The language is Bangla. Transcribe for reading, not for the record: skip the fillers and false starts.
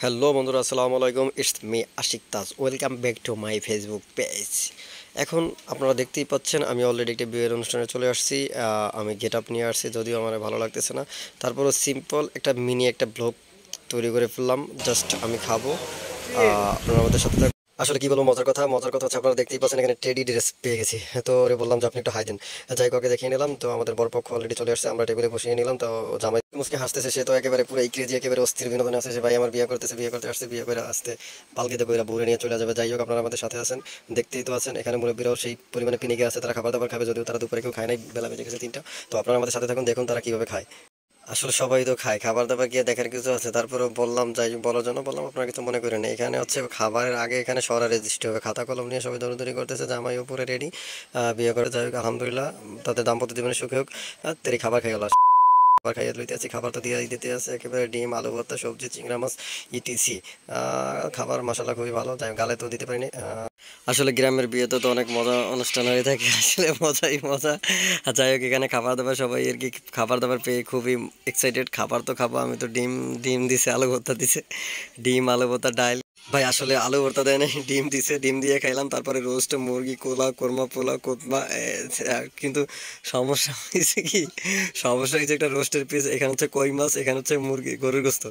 হ্যালো বন্ধুরা, আসসালামু আলাইকুম। It's me Ashik Taj. Welcome back to my Facebook page. এখন আপনারা দেখতেই পাচ্ছেন আমি অলরেডি একটা বিয়ের অনুষ্ঠানে চলে আসছি। আমি গেট আপ নিয়ে আসছি, যদিও আমার ভালো লাগতেছে না। তারপরও সিম্পল একটা মিনি একটা ব্লগ তৈরি করে ফেললাম। জাস্ট আমি খাবো, আপনারা আমাদের সাথে থাকুন। আসলে কি বলবো, মজার কথা হচ্ছে আপনারা দেখতেই পাচ্ছেন এখানে টেডি ড্রেস পেয়ে গেছি। তো ওরে বললাম যে আপনি একটু হাই দেন। যাই হোক, ওকে দেখিয়ে নিলাম। তো আমাদের বরপক্ষ অলরেডি চলে আসছে, আমরা টেবিলে বসিয়ে নিলাম। তো জামাই মুসকে হাসতেছে, সে তো একেবারে পুরো ক্রেজি, একেবারে অস্থির বিনোদনে আছে। সে ভাই আমার বিয়ে করতেছে, বিয়ে করতে আসছে, বিয়ে করে আসতে পালকিতে কইরা বউরে নিয়ে চলে যাবে। যাই হোক, আপনারা আমাদের সাথে আছেন, দেখতেই তো আছেন। এখানে মুরব্বীরাও সেই পরিমাণে পিনিকে আছে, তারা খাবার দাবার খাবে, যদিও তারা দুপুরে কেউ খায় নাই, বেলা বেজে গেছে 3টা। তো আপনারা আমাদের সাথে থাকুন, দেখুন তারা কিভাবে খায়। আসলে সবাই তো খায়, খাবার দাবার গিয়ে দেখার কিছু আছে। তারপরে বললাম, যাই বলার জন্য বললাম, আপনারা কিছু মনে করেন না। এখানে হচ্ছে খাবারের আগে এখানে সরা রেজিস্ট্রি হবে, খাতা কলম নিয়ে সবাই দৌড়াদৌড়ি করতেছে। জামাই উপরে রেডি, বিয়ে করে। যাই হোক, আলহামদুলিল্লাহ, তাদের দাম্পত্য জীবনে সুখী হোক। তেরি খাবার খেয়ে গেল, খাবার খাইয়ে লইতে আছে, খাবার তো দিয়ে দিতে আছে একেবারে ডিম, আলু ভর্তা, সবজি, চিংড়া মাছ, ইটিসি। খাবার মশলা খুবই ভালো, যাই হোক, গালে তো দিতে পারিনি। আসলে গ্রামের বিয়েতে তো অনেক মজা অনুষ্ঠান হয়ে থাকে, আসলে মজাই মজা। যাই হোক, এখানে খাবার দাবার সবাই আর কি খাবার দাবার পেয়ে খুবই এক্সাইটেড। খাবার তো খাবো, আমি তো ডিম ডিম দিছে, আলু ভর্তা দিছে, ডিম আলু ভর্তা ডাল। ভাই আসলে আলু ভর্তা দেয় নাই, ডিম দিছে, ডিম দিয়ে খাইলাম। তারপরে রোস্ট, মুরগি, কোলা কোরমা, পোলাও, কোতমা। কিন্তু সমস্যা হয়েছে কি, সমস্যা হয়েছে একটা রোস্টের পিস, এখানে হচ্ছে কই মাছ, এখানে হচ্ছে মুরগি, গরুর গোস্ত।